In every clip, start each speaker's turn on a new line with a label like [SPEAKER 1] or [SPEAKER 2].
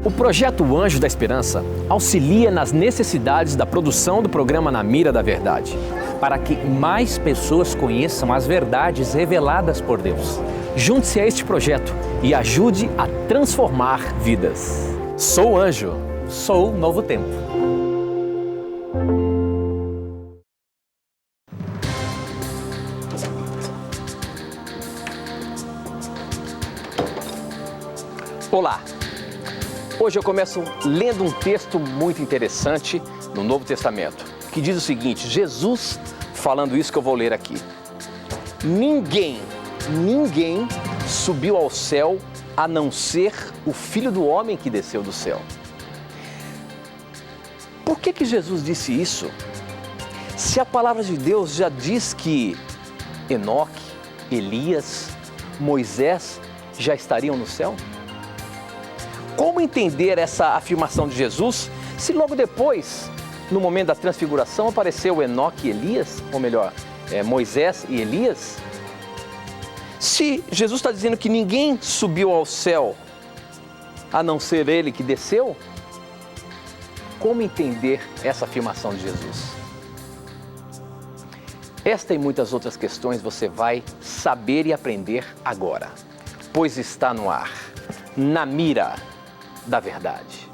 [SPEAKER 1] O Projeto Anjo da Esperança auxilia nas necessidades da produção do programa Na Mira da Verdade,
[SPEAKER 2] para que mais pessoas conheçam as verdades reveladas por Deus.
[SPEAKER 1] Junte-se a este projeto e ajude a transformar vidas. Sou Anjo.
[SPEAKER 2] Sou Novo Tempo.
[SPEAKER 1] Olá! Hoje eu começo lendo um texto muito interessante no Novo Testamento, que diz o seguinte: Jesus falando isso que eu vou ler aqui. Ninguém subiu ao céu a não ser o Filho do Homem que desceu do céu. Por que Jesus disse isso? Se a palavra de Deus já diz que Enoque, Elias, Moisés já estariam no céu? Como entender essa afirmação de Jesus se logo depois, no momento da transfiguração, apareceu Enoque e Elias, ou melhor, Moisés e Elias? Se Jesus está dizendo que ninguém subiu ao céu a não ser ele que desceu, como entender essa afirmação de Jesus? Esta e muitas outras questões você vai saber e aprender agora, pois está no ar, Na Mira da Verdade.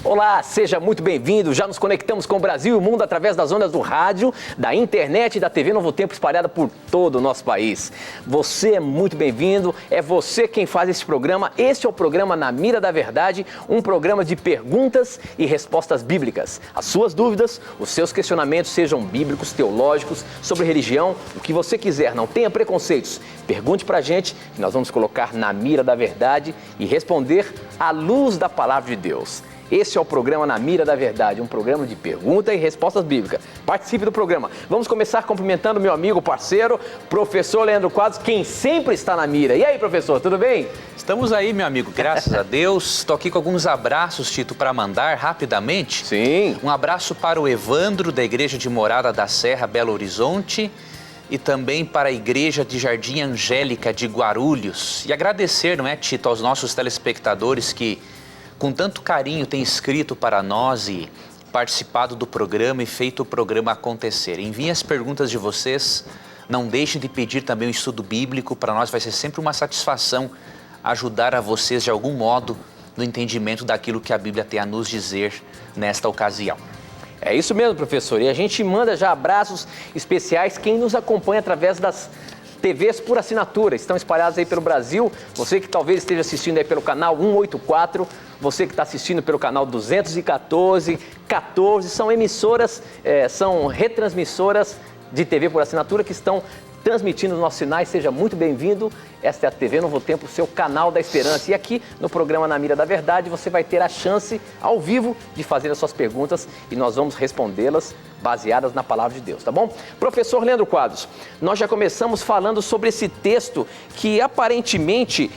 [SPEAKER 1] Olá, seja muito bem-vindo. Já nos conectamos com o Brasil e o mundo através das ondas do rádio, da internet e da TV Novo Tempo espalhada por todo o nosso país. Você é muito bem-vindo, é você quem faz esse programa. Este é o programa Na Mira da Verdade, um programa de perguntas e respostas bíblicas. As suas dúvidas, os seus questionamentos, sejam bíblicos, teológicos, sobre religião, o que você quiser, não tenha preconceitos. Pergunte pra gente que nós vamos colocar na mira da verdade e responder à luz da palavra de Deus. Esse é o programa Na Mira da Verdade, um programa de perguntas e respostas bíblicas. Participe do programa. Vamos começar cumprimentando meu amigo, parceiro, professor Leandro Quadros, quem sempre está na mira. E aí, professor, tudo bem?
[SPEAKER 2] Estamos aí, meu amigo, graças a Deus. Estou aqui com alguns abraços, Tito, para mandar rapidamente.
[SPEAKER 1] Sim.
[SPEAKER 2] Um abraço para o Evandro, da Igreja de Morada da Serra, Belo Horizonte, e também para a Igreja de Jardim Angélica de Guarulhos. E agradecer, não é, Tito, aos nossos telespectadores que com tanto carinho tem escrito para nós e participado do programa e feito o programa acontecer. Enviem as perguntas de vocês, não deixem de pedir também o estudo bíblico, para nós vai ser sempre uma satisfação ajudar a vocês de algum modo no entendimento daquilo que a Bíblia tem a nos dizer nesta ocasião.
[SPEAKER 1] É isso mesmo, professor, e a gente manda já abraços especiais quem nos acompanha através das TVs por assinatura, estão espalhadas aí pelo Brasil. Você que talvez esteja assistindo aí pelo canal 184, você que está assistindo pelo canal 214, 14, são emissoras, são retransmissoras de TV por assinatura que estão transmitindo os nossos sinais. Seja muito bem-vindo. Esta é a TV Novo Tempo, o seu canal da esperança. E aqui no programa Na Mira da Verdade você vai ter a chance ao vivo de fazer as suas perguntas e nós vamos respondê-las baseadas na palavra de Deus, tá bom? Professor Leandro Quadros, nós já começamos falando sobre esse texto que aparentemente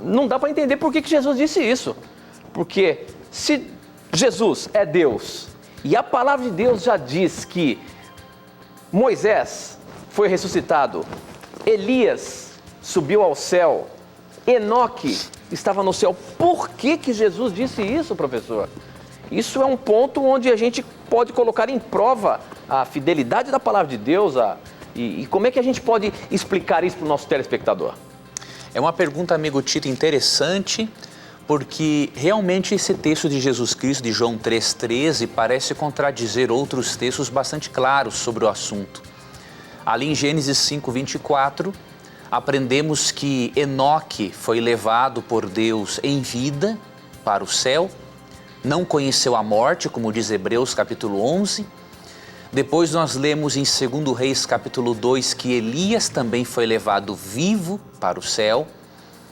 [SPEAKER 1] não dá para entender por que Jesus disse isso. Porque se Jesus é Deus e a palavra de Deus já diz que Moisés foi ressuscitado, Elias subiu ao céu, Enoque estava no céu, por que Jesus disse isso, professor? Isso é um ponto onde a gente pode colocar em prova a fidelidade da palavra de Deus e como é que a gente pode explicar isso para o nosso telespectador?
[SPEAKER 2] É uma pergunta, amigo Tito, interessante, porque realmente esse texto de Jesus Cristo, de João 3,13, parece contradizer outros textos bastante claros sobre o assunto. Ali em Gênesis 5,24, aprendemos que Enoque foi levado por Deus em vida para o céu, não conheceu a morte, como diz Hebreus capítulo 11. Depois nós lemos em 2 Reis capítulo 2 que Elias também foi levado vivo para o céu.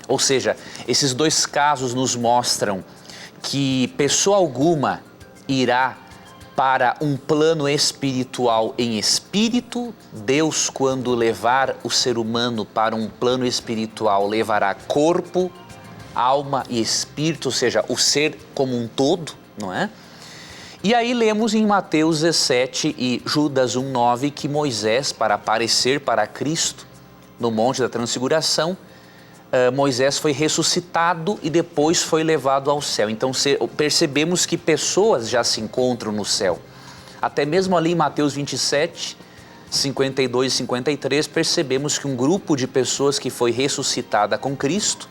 [SPEAKER 2] Ou seja, esses dois casos nos mostram que pessoa alguma irá para um plano espiritual em espírito. Deus, quando levar o ser humano para um plano espiritual, levará corpo, alma e espírito, ou seja, o ser como um todo, não é? E aí lemos em Mateus 17 e Judas 1,9 que Moisés, para aparecer para Cristo no Monte da Transfiguração, Moisés foi ressuscitado e depois foi levado ao céu. Então percebemos que pessoas já se encontram no céu. Até mesmo ali em Mateus 27, 52 e 53, percebemos que um grupo de pessoas que foi ressuscitada com Cristo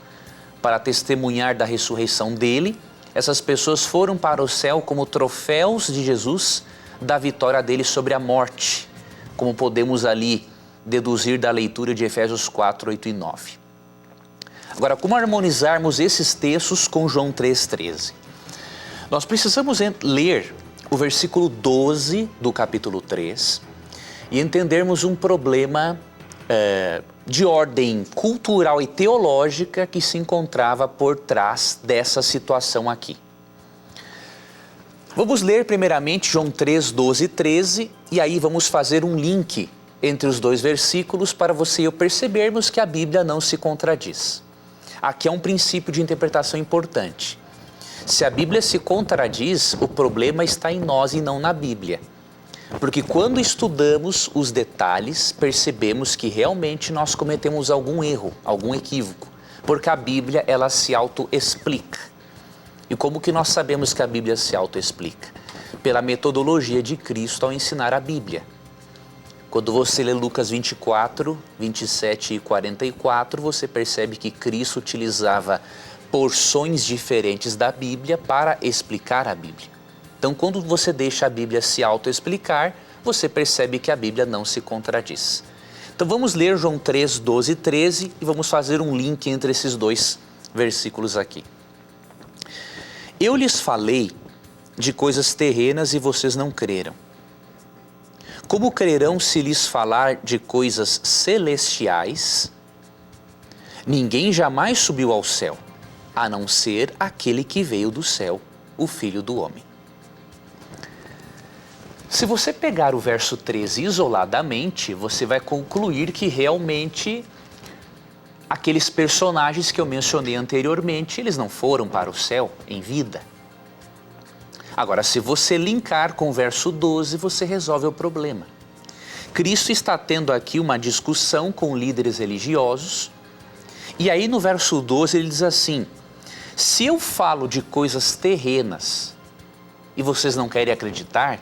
[SPEAKER 2] para testemunhar da ressurreição dele, essas pessoas foram para o céu como troféus de Jesus da vitória dele sobre a morte, como podemos ali deduzir da leitura de Efésios 4, 8 e 9. Agora, como harmonizarmos esses textos com João 3,13? Nós precisamos ler o versículo 12 do capítulo 3 e entendermos um problema de ordem cultural e teológica que se encontrava por trás dessa situação aqui. Vamos ler primeiramente João 3, 12 e 13 e aí vamos fazer um link entre os dois versículos para você e eu percebermos que a Bíblia não se contradiz. Aqui é um princípio de interpretação importante. Se a Bíblia se contradiz, o problema está em nós e não na Bíblia. Porque quando estudamos os detalhes, percebemos que realmente nós cometemos algum erro, algum equívoco. Porque a Bíblia, ela se autoexplica. E como que nós sabemos que a Bíblia se autoexplica? Pela metodologia de Cristo ao ensinar a Bíblia. Quando você lê Lucas 24, 27 e 44, você percebe que Cristo utilizava porções diferentes da Bíblia para explicar a Bíblia. Então, quando você deixa a Bíblia se autoexplicar, você percebe que a Bíblia não se contradiz. Então, vamos ler João 3, 12 e 13 e vamos fazer um link entre esses dois versículos aqui. Eu lhes falei de coisas terrenas e vocês não creram. Como crerão se lhes falar de coisas celestiais? Ninguém jamais subiu ao céu, a não ser aquele que veio do céu, o Filho do Homem. Se você pegar o verso 13 isoladamente, você vai concluir que realmente aqueles personagens que eu mencionei anteriormente, eles não foram para o céu em vida. Agora, se você linkar com o verso 12, você resolve o problema. Cristo está tendo aqui uma discussão com líderes religiosos, e aí no verso 12 ele diz assim: se eu falo de coisas terrenas e vocês não querem acreditar,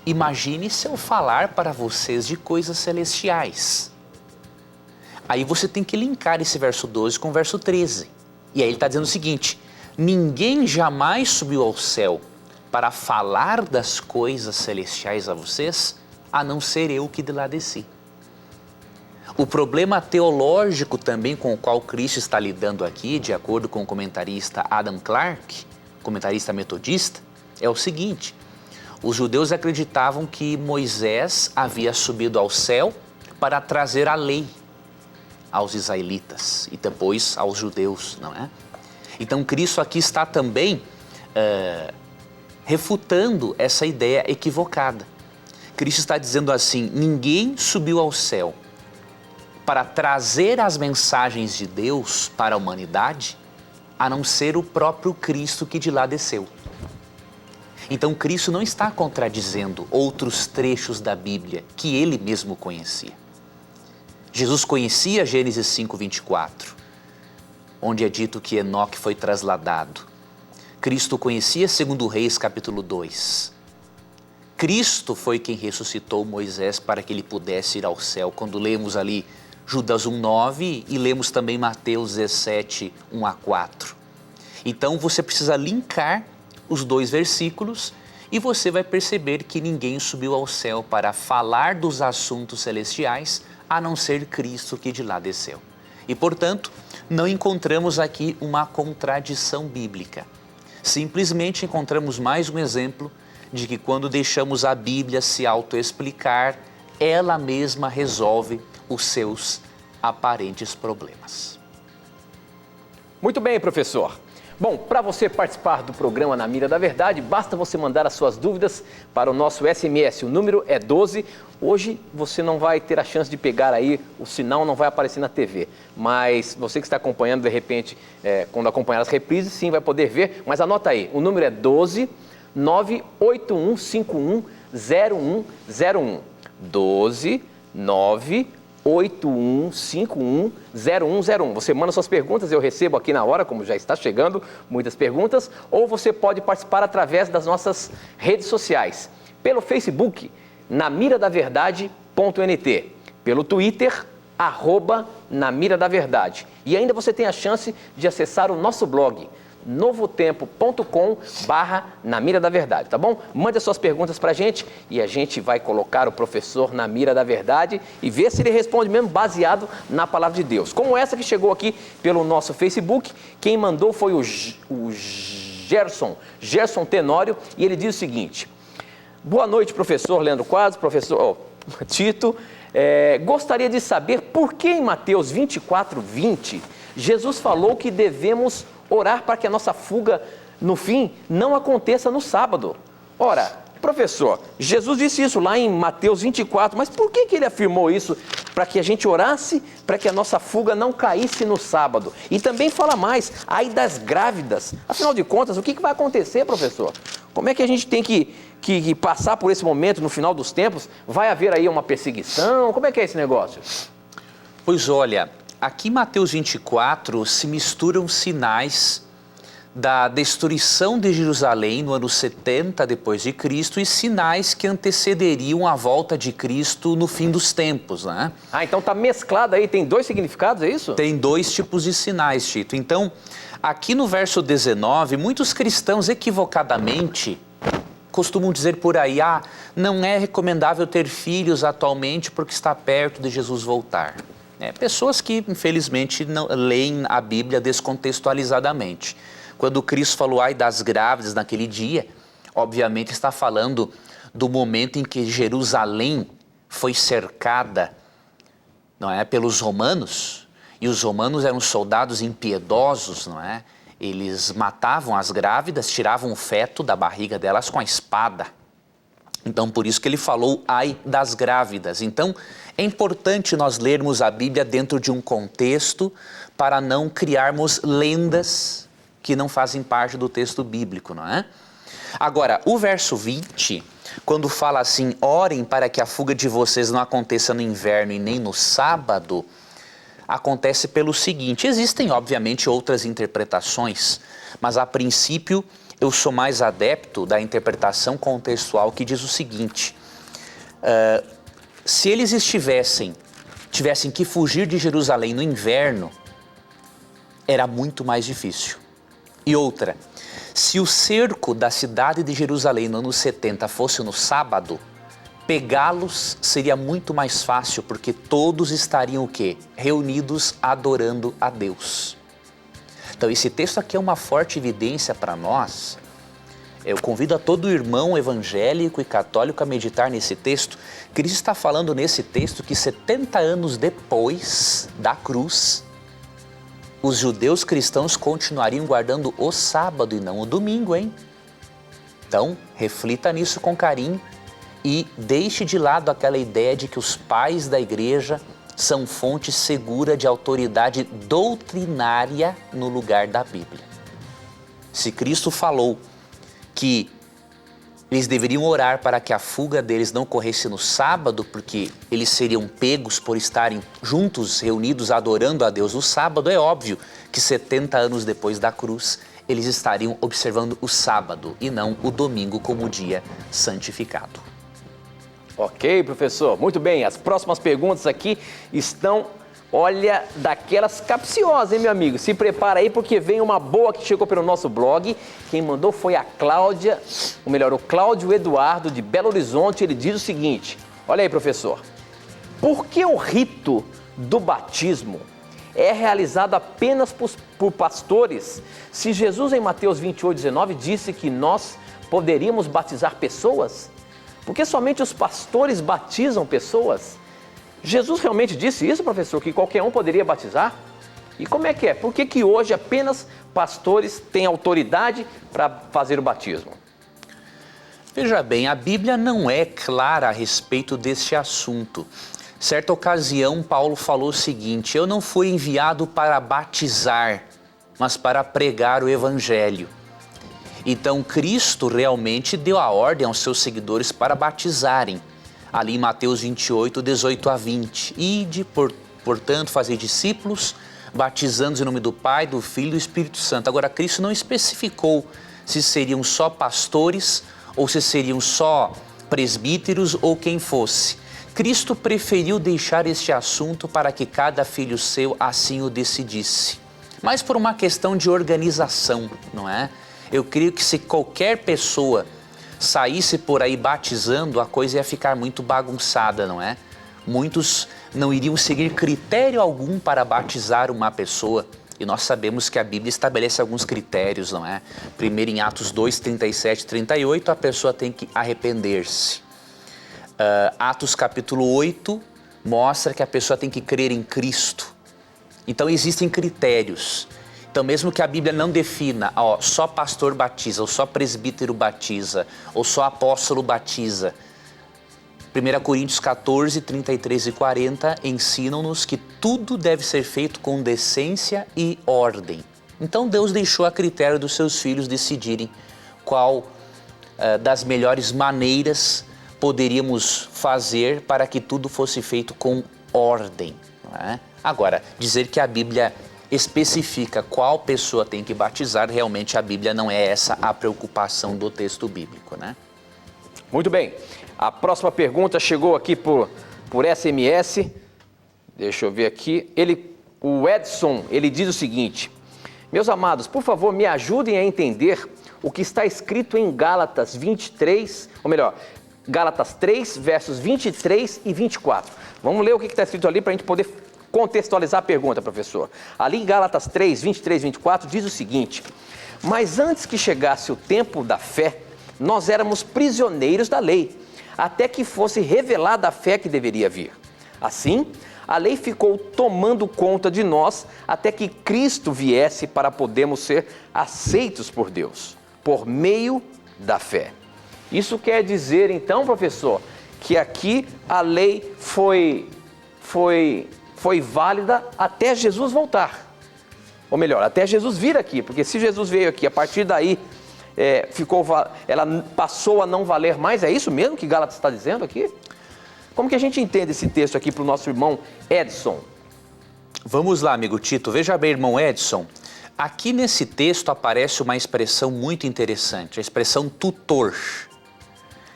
[SPEAKER 2] imagine se eu falar para vocês de coisas celestiais. Aí você tem que linkar esse verso 12 com o verso 13. E aí ele está dizendo o seguinte: ninguém jamais subiu ao céu para falar das coisas celestiais a vocês, a não ser eu que de lá desci. O problema teológico também com o qual Cristo está lidando aqui, de acordo com o comentarista Adam Clarke, comentarista metodista, é o seguinte: os judeus acreditavam que Moisés havia subido ao céu para trazer a lei aos israelitas e depois aos judeus, não é? Então Cristo aqui está também refutando essa ideia equivocada. Cristo está dizendo assim: ninguém subiu ao céu para trazer as mensagens de Deus para a humanidade, a não ser o próprio Cristo que de lá desceu. Então Cristo não está contradizendo outros trechos da Bíblia que ele mesmo conhecia. Jesus conhecia Gênesis 5:24, onde é dito que Enoque foi trasladado. Cristo conhecia 2 Reis capítulo 2. Cristo foi quem ressuscitou Moisés para que ele pudesse ir ao céu. Quando lemos ali Judas 1:9 e lemos também Mateus 17, 1 a 4. Então você precisa linkar os dois versículos e você vai perceber que ninguém subiu ao céu para falar dos assuntos celestiais, a não ser Cristo que de lá desceu. E portanto, não encontramos aqui uma contradição bíblica. Simplesmente encontramos mais um exemplo de que quando deixamos a Bíblia se autoexplicar, ela mesma resolve os seus aparentes problemas.
[SPEAKER 1] Muito bem, professor. Bom, para você participar do programa Na Mira da Verdade, basta você mandar as suas dúvidas para o nosso SMS. O número é 12. Hoje você não vai ter a chance de pegar aí, o sinal não vai aparecer na TV. Mas você que está acompanhando, de repente, quando acompanhar as reprises, sim, vai poder ver. Mas anota aí, o número é 12 98151 0101. 12 981510101. Você manda suas perguntas, eu recebo aqui na hora, como já está chegando muitas perguntas, ou você pode participar através das nossas redes sociais. Pelo Facebook, namiradaverdade.nt. Pelo Twitter, @namiradaverdade. E ainda você tem a chance de acessar o nosso blog, novotempo.com/Na Mira da Verdade, tá bom? Mande as suas perguntas pra gente e a gente vai colocar o professor na mira da verdade e ver se ele responde mesmo baseado na palavra de Deus. Como essa que chegou aqui pelo nosso Facebook, quem mandou foi o Gerson Tenório, e ele diz o seguinte: boa noite, professor Leandro Quadros, professor Tito. Gostaria de saber por que em Mateus 24:20 Jesus falou que devemos orar para que a nossa fuga, no fim, não aconteça no sábado. Ora, professor, Jesus disse isso lá em Mateus 24, mas por que ele afirmou isso? Para que a gente orasse, para que a nossa fuga não caísse no sábado. E também fala mais, ai das grávidas. Afinal de contas, o que vai acontecer, professor? Como é que a gente tem que passar por esse momento no final dos tempos? Vai haver aí uma perseguição? Como é que é esse negócio?
[SPEAKER 2] Pois olha, aqui em Mateus 24 se misturam sinais da destruição de Jerusalém no ano 70 depois de Cristo e sinais que antecederiam a volta de Cristo no fim dos tempos, né?
[SPEAKER 1] Então tá mesclado aí, tem dois significados, é isso?
[SPEAKER 2] Tem dois tipos de sinais, Tito. Então, aqui no verso 19, muitos cristãos equivocadamente costumam dizer por aí, não é recomendável ter filhos atualmente porque está perto de Jesus voltar. Pessoas que, infelizmente, não leem a Bíblia descontextualizadamente. Quando Cristo falou, ai das grávidas naquele dia, obviamente está falando do momento em que Jerusalém foi cercada, não é, pelos romanos, e os romanos eram soldados impiedosos, não é? Eles matavam as grávidas, tiravam o feto da barriga delas com a espada. Então, por isso que ele falou, ai das grávidas. Então, é importante nós lermos a Bíblia dentro de um contexto para não criarmos lendas que não fazem parte do texto bíblico, não é? Agora, o verso 20, quando fala assim, orem para que a fuga de vocês não aconteça no inverno e nem no sábado, acontece pelo seguinte, existem obviamente outras interpretações, mas a princípio eu sou mais adepto da interpretação contextual que diz o seguinte, se eles tivessem que fugir de Jerusalém no inverno, era muito mais difícil. E outra, se o cerco da cidade de Jerusalém no ano 70 fosse no sábado, pegá-los seria muito mais fácil, porque todos estariam o quê? Reunidos adorando a Deus. Então esse texto aqui é uma forte evidência para nós. Eu convido a todo irmão evangélico e católico a meditar nesse texto. Cristo está falando nesse texto que 70 anos depois da cruz, os judeus cristãos continuariam guardando o sábado e não o domingo, hein? Então, reflita nisso com carinho e deixe de lado aquela ideia de que os pais da igreja são fonte segura de autoridade doutrinária no lugar da Bíblia. Se Cristo falou que eles deveriam orar para que a fuga deles não ocorresse no sábado, porque eles seriam pegos por estarem juntos, reunidos, adorando a Deus no sábado, é óbvio que 70 anos depois da cruz, eles estariam observando o sábado e não o domingo como dia santificado.
[SPEAKER 1] Ok, professor. Muito bem. As próximas perguntas aqui estão, olha, daquelas capciosas, hein, meu amigo? Se prepara aí porque vem uma boa que chegou pelo nosso blog. Quem mandou foi a Cláudia, ou melhor, o Cláudio Eduardo de Belo Horizonte. Ele diz o seguinte, olha aí, professor. Por que o rito do batismo é realizado apenas por pastores, se Jesus em Mateus 28:19 disse que nós poderíamos batizar pessoas? Por que somente os pastores batizam pessoas? Jesus realmente disse isso, professor, que qualquer um poderia batizar? E como é que é? Por que que hoje apenas pastores têm autoridade para fazer o batismo?
[SPEAKER 2] Veja bem, a Bíblia não é clara a respeito desse assunto. Certa ocasião, Paulo falou o seguinte: eu não fui enviado para batizar, mas para pregar o Evangelho. Então, Cristo realmente deu a ordem aos seus seguidores para batizarem. Ali em Mateus 28, 18 a 20. Ide, portanto, fazer discípulos, batizando-os em nome do Pai, do Filho e do Espírito Santo. Agora, Cristo não especificou se seriam só pastores ou se seriam só presbíteros ou quem fosse. Cristo preferiu deixar este assunto para que cada filho seu assim o decidisse. Mas por uma questão de organização, não é? Eu creio que se qualquer pessoa saísse por aí batizando, a coisa ia ficar muito bagunçada, não é? Muitos não iriam seguir critério algum para batizar uma pessoa. E nós sabemos que a Bíblia estabelece alguns critérios, não é? Primeiro em Atos 2, 37 e 38, a pessoa tem que arrepender-se. Atos capítulo 8 mostra que a pessoa tem que crer em Cristo. Então existem critérios. Então mesmo que a Bíblia não defina, só pastor batiza, ou só presbítero batiza, ou só apóstolo batiza. 1 Coríntios 14, 33 e 40 ensinam-nos que tudo deve ser feito com decência e ordem. Então Deus deixou a critério dos seus filhos decidirem qual das melhores maneiras poderíamos fazer para que tudo fosse feito com ordem, não é? Agora, dizer que a Bíblia especifica qual pessoa tem que batizar, realmente a Bíblia não é essa a preocupação do texto bíblico, né?
[SPEAKER 1] Muito bem. A próxima pergunta chegou aqui por SMS. Deixa eu ver aqui. O Edson, ele diz o seguinte: meus amados, por favor, me ajudem a entender o que está escrito em Gálatas 23, ou melhor, Gálatas 3, versos 23 e 24. Vamos ler o que está escrito ali para a gente poder contextualizar a pergunta, professor. Ali em Gálatas 3, 23 e 24 diz o seguinte: mas antes que chegasse o tempo da fé, nós éramos prisioneiros da lei, até que fosse revelada a fé que deveria vir. Assim, a lei ficou tomando conta de nós até que Cristo viesse para podermos ser aceitos por Deus, por meio da fé. Isso quer dizer, então, professor, que aqui a lei foi válida até Jesus voltar. Ou melhor, até Jesus vir aqui, porque se Jesus veio aqui, a partir daí ela passou a não valer mais. É isso mesmo que Gálatas está dizendo aqui? Como que a gente entende esse texto aqui para o nosso irmão Edson?
[SPEAKER 2] Vamos lá, amigo Tito. Veja bem, irmão Edson. Aqui nesse texto aparece uma expressão muito interessante, a expressão tutor.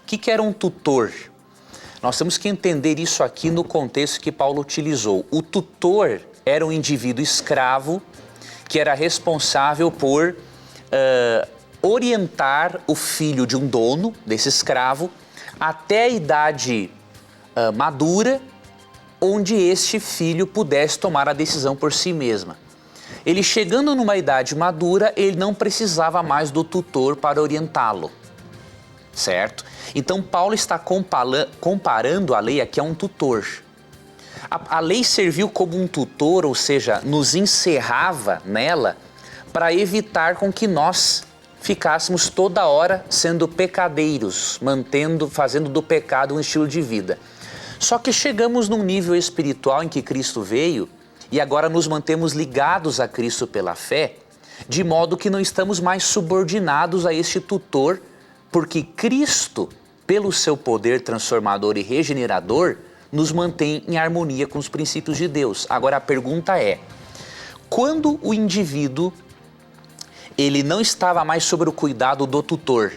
[SPEAKER 2] O que era um tutor? Nós temos que entender isso aqui no contexto que Paulo utilizou. O tutor era um indivíduo escravo que era responsável por orientar o filho de um dono, desse escravo, até a idade madura, onde este filho pudesse tomar a decisão por si mesma. Ele chegando numa idade madura, ele não precisava mais do tutor para orientá-lo, certo? Então Paulo está comparando a lei aqui a um tutor. A lei serviu como um tutor, ou seja, nos encerrava nela para evitar com que nós ficássemos toda hora sendo pecadeiros, fazendo do pecado um estilo de vida. Só que chegamos num nível espiritual em que Cristo veio e agora nos mantemos ligados a Cristo pela fé, de modo que não estamos mais subordinados a este tutor, porque Cristo, pelo seu poder transformador e regenerador, nos mantém em harmonia com os princípios de Deus. Agora a pergunta é, quando o indivíduo ele não estava mais sob o cuidado do tutor,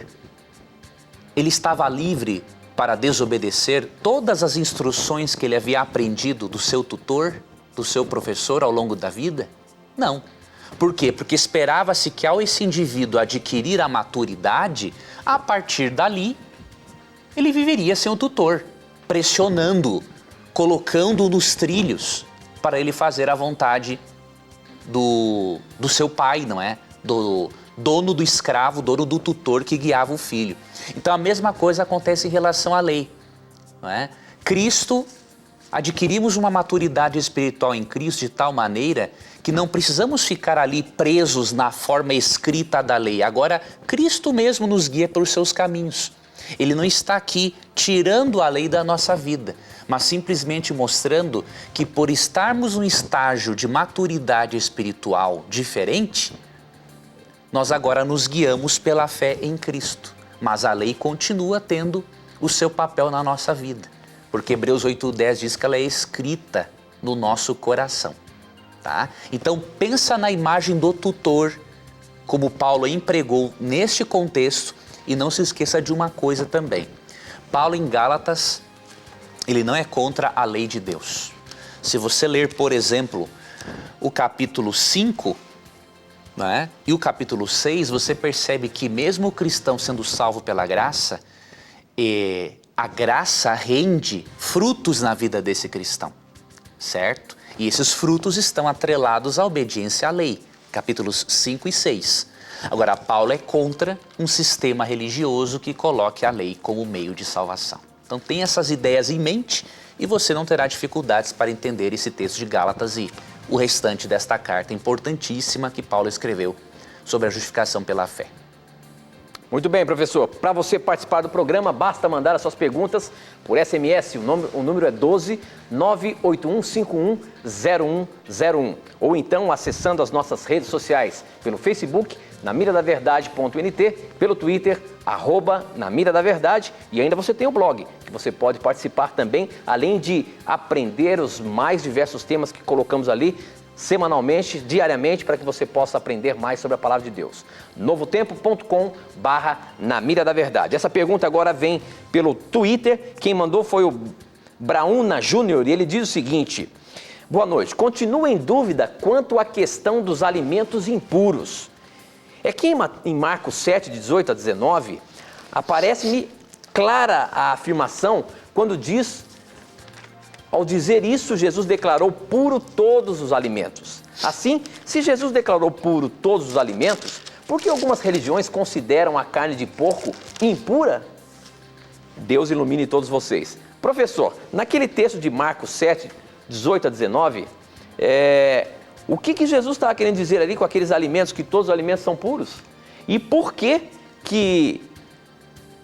[SPEAKER 2] ele estava livre para desobedecer todas as instruções que ele havia aprendido do seu tutor, do seu professor ao longo da vida? Não. Por quê? Porque esperava-se que ao esse indivíduo adquirir a maturidade, a partir dali, ele viveria sem o tutor, pressionando-o, colocando-o nos trilhos para ele fazer a vontade do seu pai, não é? Do dono do escravo, dono do tutor que guiava o filho. Então a mesma coisa acontece em relação à lei, não é? Cristo adquirimos uma maturidade espiritual em Cristo de tal maneira que não precisamos ficar ali presos na forma escrita da lei. Agora, Cristo mesmo nos guia pelos seus caminhos. Ele não está aqui tirando a lei da nossa vida, mas simplesmente mostrando que por estarmos num estágio de maturidade espiritual diferente, nós agora nos guiamos pela fé em Cristo. Mas a lei continua tendo o seu papel na nossa vida, porque Hebreus 8:10 diz que ela é escrita no nosso coração. Tá? Então pensa na imagem do tutor, como Paulo empregou neste contexto, e não se esqueça de uma coisa também. Paulo em Gálatas, ele não é contra a lei de Deus. Se você ler, por exemplo, o capítulo 5, né, e o capítulo 6, você percebe que mesmo o cristão sendo salvo pela graça, a graça rende frutos na vida desse cristão, certo? E esses frutos estão atrelados à obediência à lei, capítulos 5 e 6. Agora, Paulo é contra um sistema religioso que coloque a lei como meio de salvação. Então, tenha essas ideias em mente e você não terá dificuldades para entender esse texto de Gálatas e o restante desta carta importantíssima que Paulo escreveu sobre a justificação pela fé.
[SPEAKER 1] Muito bem, professor. Para você participar do programa, basta mandar as suas perguntas por SMS. O número é 12 98151 0101. Ou então acessando as nossas redes sociais pelo Facebook, namiradaverdade.nt, pelo Twitter, @namiradaverdade, e ainda você tem o blog, que você pode participar também, além de aprender os mais diversos temas que colocamos ali, semanalmente, diariamente, para que você possa aprender mais sobre a palavra de Deus. novotempo.com/namiradaverdade. Essa pergunta agora vem pelo Twitter. Quem mandou foi o Brauna Júnior e ele diz o seguinte: boa noite, continuo em dúvida quanto à questão dos alimentos impuros. É que em Marcos 7, de 18 a 19, aparece-me clara a afirmação quando diz: ao dizer isso, Jesus declarou puro todos os alimentos. Assim, se Jesus declarou puro todos os alimentos, por que algumas religiões consideram a carne de porco impura? Deus ilumine todos vocês. Professor, naquele texto de Marcos 7, 18 a 19, o que Jesus estava querendo dizer ali com aqueles alimentos, que todos os alimentos são puros? E por que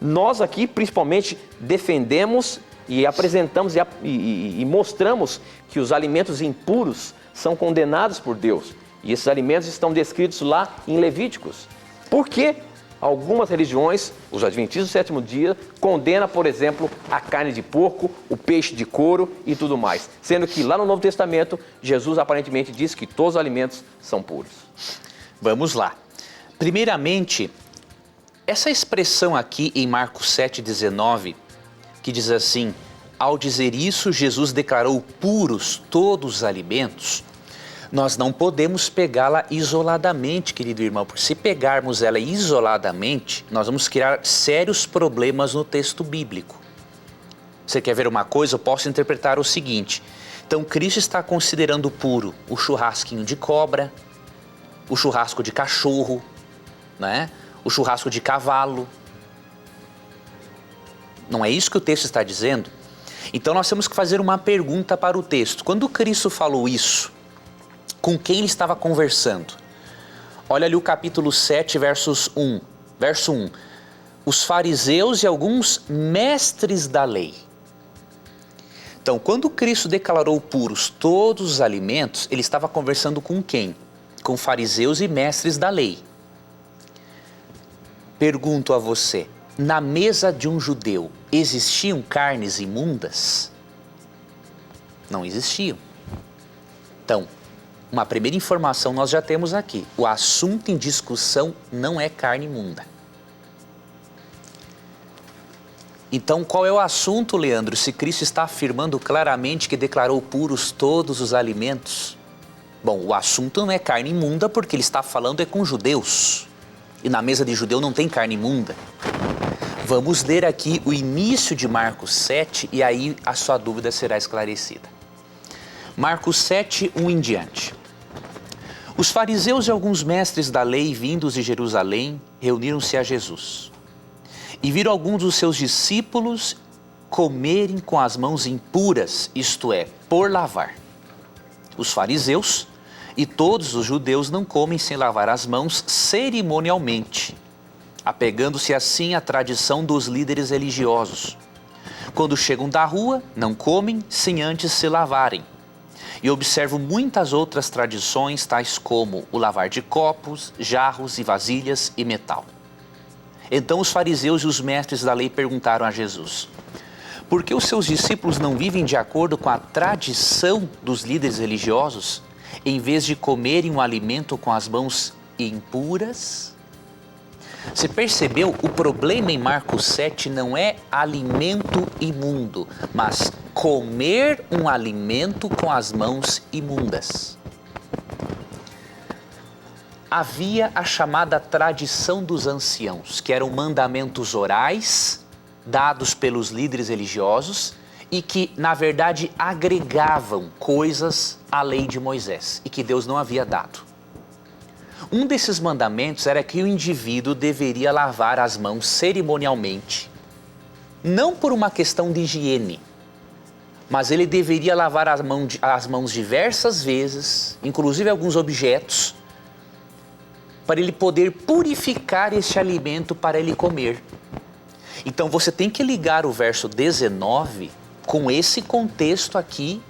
[SPEAKER 1] nós aqui, principalmente, defendemos e apresentamos e mostramos que os alimentos impuros são condenados por Deus? E esses alimentos estão descritos lá em Levíticos. Por que algumas religiões, os adventistas do sétimo dia, condenam, por exemplo, a carne de porco, o peixe de couro e tudo mais? Sendo que lá no Novo Testamento, Jesus aparentemente diz que todos os alimentos são puros.
[SPEAKER 2] Vamos lá. Primeiramente, essa expressão aqui em Marcos 7,19, que diz assim: ao dizer isso, Jesus declarou puros todos os alimentos. Nós não podemos pegá-la isoladamente, querido irmão, porque se pegarmos ela isoladamente, nós vamos criar sérios problemas no texto bíblico. Você quer ver uma coisa? Eu posso interpretar o seguinte: então Cristo está considerando puro o churrasquinho de cobra, o churrasco de cachorro, né? O churrasco de cavalo. Não é isso que o texto está dizendo? Então nós temos que fazer uma pergunta para o texto. Quando Cristo falou isso, com quem ele estava conversando? Olha ali o capítulo 7, verso 1. Os fariseus e alguns mestres da lei. Então, quando Cristo declarou puros todos os alimentos, ele estava conversando com quem? Com fariseus e mestres da lei. Pergunto a você: na mesa de um judeu, existiam carnes imundas? Não existiam. Então, uma primeira informação nós já temos aqui: o assunto em discussão não é carne imunda. Então, qual é o assunto, Leandro, se Cristo está afirmando claramente que declarou puros todos os alimentos? Bom, o assunto não é carne imunda, porque ele está falando com judeus. E na mesa de judeu não tem carne imunda. Vamos ler aqui o início de Marcos 7 e aí a sua dúvida será esclarecida. Marcos 7, 1 em diante. Os fariseus e alguns mestres da lei vindos de Jerusalém reuniram-se a Jesus. E viram alguns dos seus discípulos comerem com as mãos impuras, isto é, por lavar. Os fariseus e todos os judeus não comem sem lavar as mãos cerimonialmente, apegando-se assim à tradição dos líderes religiosos. Quando chegam da rua, não comem sem antes se lavarem. E observo muitas outras tradições, tais como o lavar de copos, jarros e vasilhas e metal. Então os fariseus e os mestres da lei perguntaram a Jesus: por que os seus discípulos não vivem de acordo com a tradição dos líderes religiosos, em vez de comerem um alimento com as mãos impuras? Você percebeu? O problema em Marcos 7 não é alimento imundo, mas comer um alimento com as mãos imundas. Havia a chamada tradição dos anciãos, que eram mandamentos orais dados pelos líderes religiosos e que, na verdade, agregavam coisas à lei de Moisés e que Deus não havia dado. Um desses mandamentos era que o indivíduo deveria lavar as mãos cerimonialmente, não por uma questão de higiene, mas ele deveria lavar as mãos diversas vezes, inclusive alguns objetos, para ele poder purificar esse alimento para ele comer. Então você tem que ligar o verso 19 com esse contexto aqui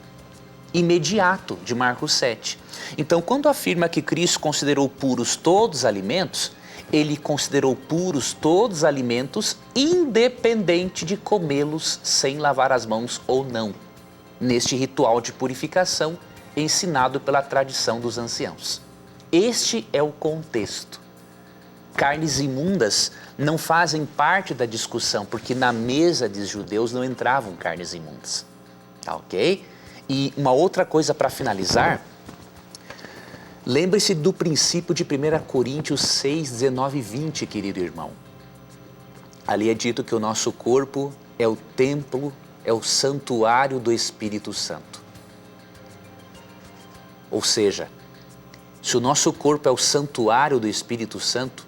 [SPEAKER 2] imediato de Marcos 7. Então, quando afirma que Cristo considerou puros todos os alimentos, ele considerou puros todos os alimentos independente de comê-los sem lavar as mãos ou não, neste ritual de purificação ensinado pela tradição dos anciãos. Este é o contexto. Carnes imundas não fazem parte da discussão, porque na mesa dos judeus não entravam carnes imundas. Tá ok? E uma outra coisa para finalizar, lembre-se do princípio de 1 Coríntios 6, 19 e 20, querido irmão. Ali é dito que o nosso corpo é o templo, é o santuário do Espírito Santo. Ou seja, se o nosso corpo é o santuário do Espírito Santo,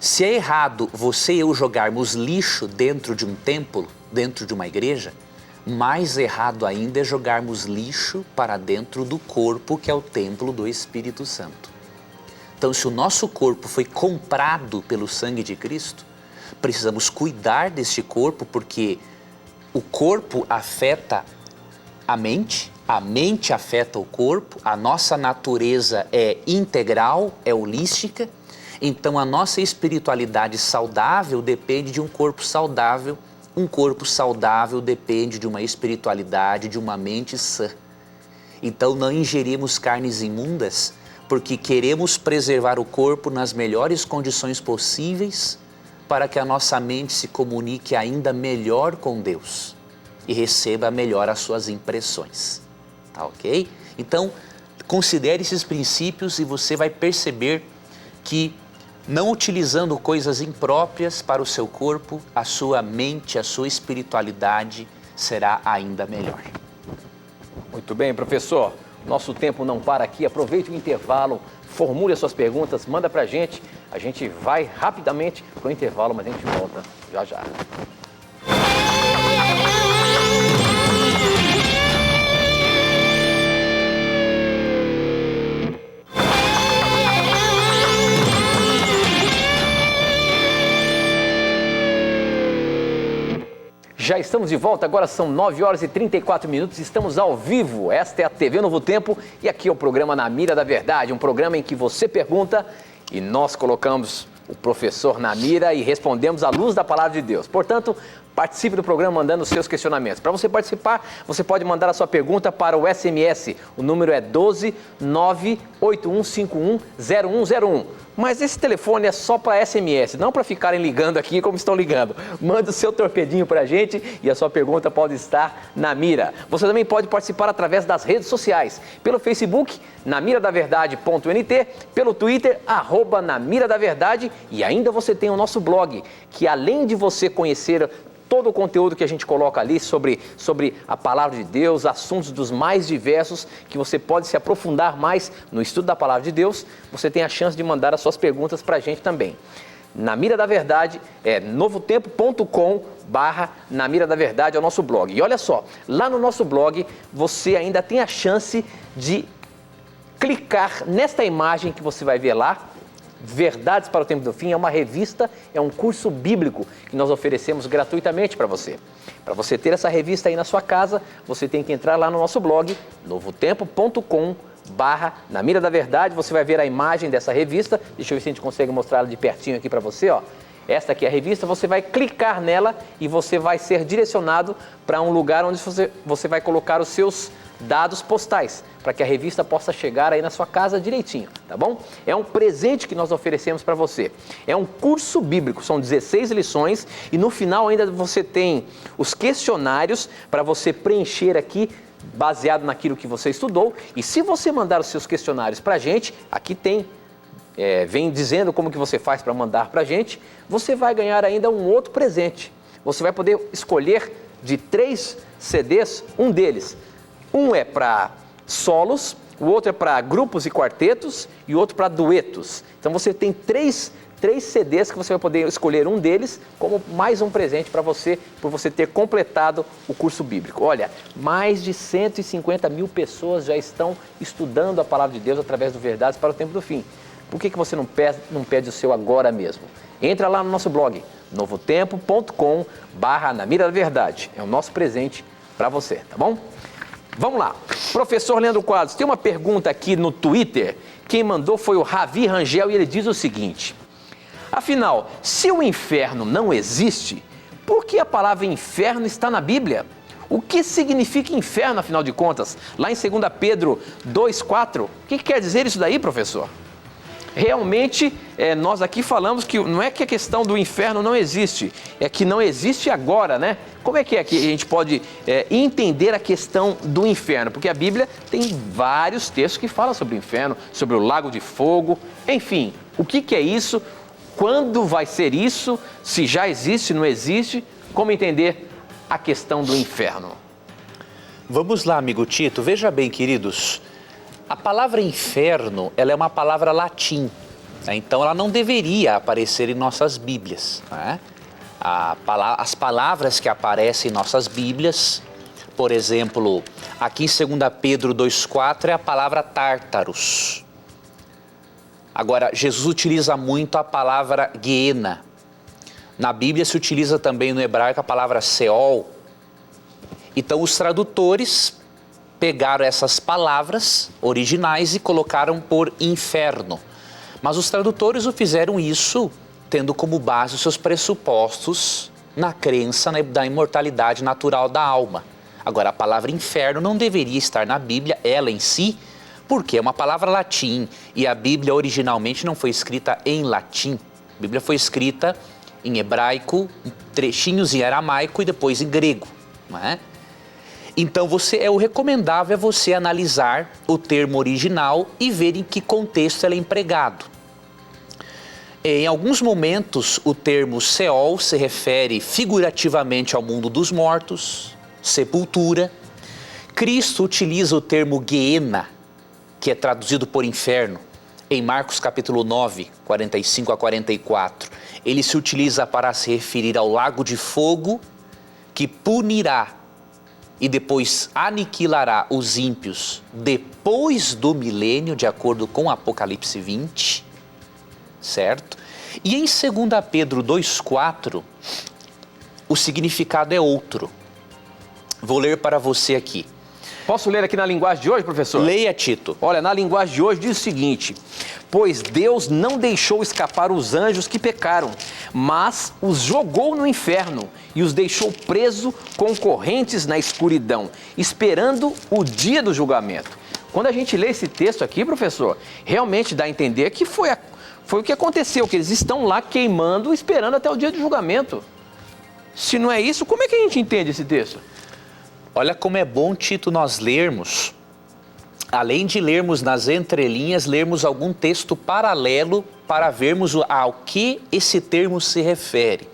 [SPEAKER 2] se é errado você e eu jogarmos lixo dentro de um templo, dentro de uma igreja, mais errado ainda é jogarmos lixo para dentro do corpo, que é o templo do Espírito Santo. Então, se o nosso corpo foi comprado pelo sangue de Cristo, precisamos cuidar deste corpo, porque o corpo afeta a mente afeta o corpo, a nossa natureza é integral, é holística, então a nossa espiritualidade saudável depende de um corpo saudável. Um corpo saudável depende de uma espiritualidade, de uma mente sã. Então não ingerimos carnes imundas porque queremos preservar o corpo nas melhores condições possíveis para que a nossa mente se comunique ainda melhor com Deus e receba melhor as suas impressões. Tá ok? Então considere esses princípios e você vai perceber que não utilizando coisas impróprias para o seu corpo, a sua mente, a sua espiritualidade será ainda melhor.
[SPEAKER 1] Muito bem, professor. Nosso tempo não para aqui. Aproveite o intervalo, formule as suas perguntas, manda pra gente. A gente vai rapidamente pro intervalo, mas a gente volta já já. Já estamos de volta, agora são 9 horas e 34 minutos, estamos ao vivo. Esta é a TV Novo Tempo e aqui é o programa Na Mira da Verdade, um programa em que você pergunta e nós colocamos o professor na mira e respondemos à luz da palavra de Deus. Portanto, participe do programa mandando os seus questionamentos. Para você participar, você pode mandar a sua pergunta para o SMS. O número é 12 98151 0101. Mas esse telefone é só para SMS, não para ficarem ligando aqui como estão ligando. Manda o seu torpedinho para a gente e a sua pergunta pode estar na mira. Você também pode participar através das redes sociais. Pelo Facebook, namiradaverdade.nt, pelo Twitter, @namiradaverdade, e ainda você tem o nosso blog, que além de você conhecer todo o conteúdo que a gente coloca ali sobre a palavra de Deus, assuntos dos mais diversos, que você pode se aprofundar mais no estudo da palavra de Deus, você tem a chance de mandar as suas perguntas para a gente também. Na Mira da Verdade, é novotempo.com/Na Mira da Verdade, é o nosso blog. E olha só, lá no nosso blog, você ainda tem a chance de clicar nesta imagem que você vai ver lá, Verdades para o Tempo do Fim. É uma revista, é um curso bíblico que nós oferecemos gratuitamente para você. Para você ter essa revista aí na sua casa, você tem que entrar lá no nosso blog, novotempo.com/Na Mira da Verdade. Você vai ver a imagem dessa revista. Deixa eu ver se a gente consegue mostrar ela de pertinho aqui para você, ó. Esta aqui é a revista, você vai clicar nela e você vai ser direcionado para um lugar onde você vai colocar os seus dados postais, para que a revista possa chegar aí na sua casa direitinho, tá bom? É um presente que nós oferecemos para você. É um curso bíblico, são 16 lições e no final ainda você tem os questionários para você preencher aqui, baseado naquilo que você estudou. E se você mandar os seus questionários para a gente, aqui tem, vem dizendo como que você faz para mandar para a gente, você vai ganhar ainda um outro presente. Você vai poder escolher de 3 CDs, um deles. Um é para solos, o outro é para grupos e quartetos e o outro para duetos. Então você tem três CDs que você vai poder escolher um deles como mais um presente para você, por você ter completado o curso bíblico. Olha, mais de 150 mil pessoas já estão estudando a Palavra de Deus através do Verdades para o Tempo do Fim. Por que você não pede o seu agora mesmo? Entra lá no nosso blog, novotempo.com/Na Mira da Verdade. É o nosso presente para você, tá bom? Vamos lá. Professor Leandro Quadros, tem uma pergunta aqui no Twitter. Quem mandou foi o Ravi Rangel e ele diz o seguinte: afinal, se o inferno não existe, por que a palavra inferno está na Bíblia? O que significa inferno, afinal de contas? Lá em 2 Pedro 2,4, o que quer dizer isso daí, professor? Realmente, nós aqui falamos que não é que a questão do inferno não existe, é que não existe agora, né? Como é que a gente pode entender a questão do inferno? Porque a Bíblia tem vários textos que falam sobre o inferno, sobre o lago de fogo, enfim. O que é isso? Quando vai ser isso? Se já existe, não existe? Como entender a questão do inferno?
[SPEAKER 2] Vamos lá, amigo Tito. Veja bem, queridos. A palavra inferno, ela é uma palavra latim, né? Então ela não deveria aparecer em nossas Bíblias, né? As palavras que aparecem em nossas Bíblias, por exemplo, aqui em 2 Pedro 2,4 é a palavra tártaros. Agora, Jesus utiliza muito a palavra Guiena. Na Bíblia se utiliza também no hebraico a palavra Seol. Então os tradutores pegaram essas palavras originais e colocaram por inferno. Mas os tradutores o fizeram isso tendo como base os seus pressupostos na crença da imortalidade natural da alma. Agora, a palavra inferno não deveria estar na Bíblia, ela em si, porque é uma palavra latim e a Bíblia originalmente não foi escrita em latim. A Bíblia foi escrita em hebraico, trechinhos em aramaico e depois em grego, não é? Então, o recomendável é você analisar o termo original e ver em que contexto ele é empregado. Em alguns momentos, o termo Seol se refere figurativamente ao mundo dos mortos, sepultura. Cristo utiliza o termo Guiena, que é traduzido por inferno, em Marcos capítulo 9, 45 a 44. Ele se utiliza para se referir ao lago de fogo que punirá e depois aniquilará os ímpios depois do milênio, de acordo com Apocalipse 20, certo? E em 2 Pedro 2,4, o significado é outro. Vou ler para você aqui.
[SPEAKER 1] Posso ler aqui na linguagem de hoje, professor?
[SPEAKER 2] Leia, Tito.
[SPEAKER 1] Olha, na linguagem de hoje diz o seguinte: pois Deus não deixou escapar os anjos que pecaram, mas os jogou no inferno e os deixou presos com correntes na escuridão, esperando o dia do julgamento. Quando a gente lê esse texto aqui, professor, realmente dá a entender que foi o que aconteceu, que eles estão lá queimando, esperando até o dia do julgamento. Se não é isso, como é que a gente entende esse texto?
[SPEAKER 2] Olha como é bom, Tito, nós lermos, além de lermos nas entrelinhas, lermos algum texto paralelo para vermos ao que esse termo se refere.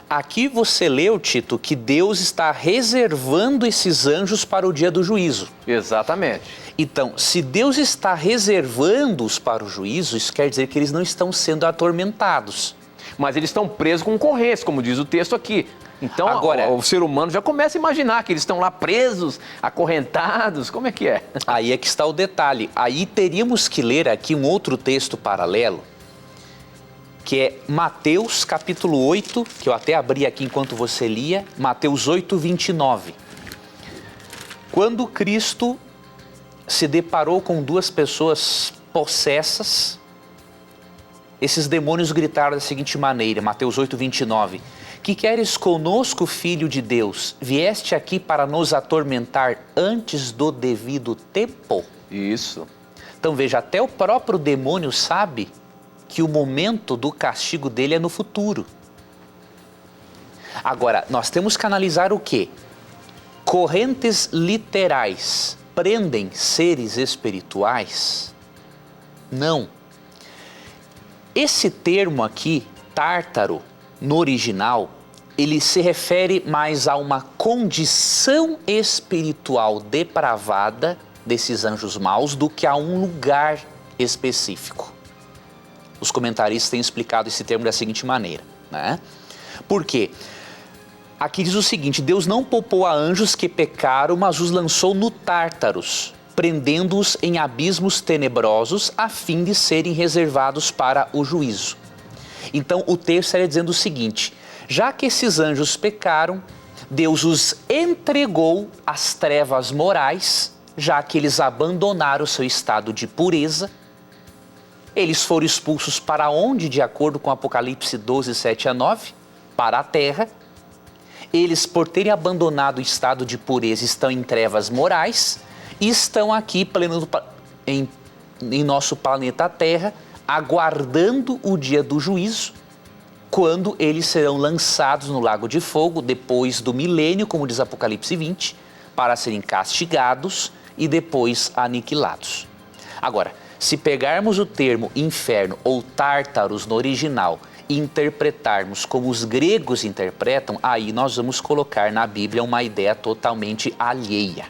[SPEAKER 2] Aqui você leu, Tito, que Deus está reservando esses anjos para o dia do juízo.
[SPEAKER 1] Exatamente.
[SPEAKER 2] Então, se Deus está reservando-os para o juízo, isso quer dizer que eles não estão sendo atormentados.
[SPEAKER 1] Mas eles estão presos com correntes, como diz o texto aqui. Então, agora, o ser humano já começa a imaginar que eles estão lá presos, acorrentados. Como é que é?
[SPEAKER 2] Aí é que está o detalhe. Aí teríamos que ler aqui um outro texto paralelo, que é Mateus capítulo 8, que eu até abri aqui enquanto você lia, Mateus 8, 29. Quando Cristo se deparou com duas pessoas possessas, esses demônios gritaram da seguinte maneira, Mateus 8, 29. Que queres conosco, filho de Deus? Vieste aqui para nos atormentar antes do devido tempo?
[SPEAKER 1] Isso.
[SPEAKER 2] Então veja, até o próprio demônio sabe que o momento do castigo dele é no futuro. Agora, nós temos que analisar o quê? Correntes literais prendem seres espirituais? Não. Esse termo aqui, tártaro, no original, ele se refere mais a uma condição espiritual depravada desses anjos maus do que a um lugar específico. Os comentaristas têm explicado esse termo da seguinte maneira, né? Por quê? Aqui diz o seguinte, Deus não poupou a anjos que pecaram, mas os lançou no Tártaros, prendendo-os em abismos tenebrosos, a fim de serem reservados para o juízo. Então o texto estaria dizendo o seguinte, já que esses anjos pecaram, Deus os entregou às trevas morais, já que eles abandonaram o seu estado de pureza. Eles foram expulsos para onde, de acordo com Apocalipse 12, 7 a 9? Para a terra. Eles, por terem abandonado o estado de pureza, estão em trevas morais e estão aqui em nosso planeta Terra, aguardando o dia do juízo, quando eles serão lançados no lago de fogo, depois do milênio, como diz Apocalipse 20, para serem castigados e depois aniquilados. Agora, se pegarmos o termo inferno ou tártaros no original e interpretarmos como os gregos interpretam, aí nós vamos colocar na Bíblia uma ideia totalmente alheia,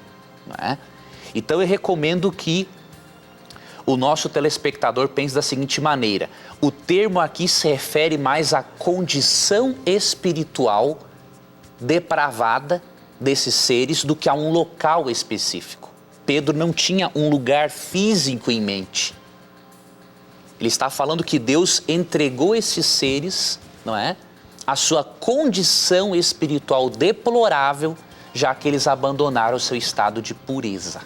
[SPEAKER 2] não é? Então eu recomendo que o nosso telespectador pense da seguinte maneira, o termo aqui se refere mais à condição espiritual depravada desses seres do que a um local específico. Pedro não tinha um lugar físico em mente. Ele está falando que Deus entregou esses seres, não é? A sua condição espiritual deplorável, já que eles abandonaram o seu estado de pureza.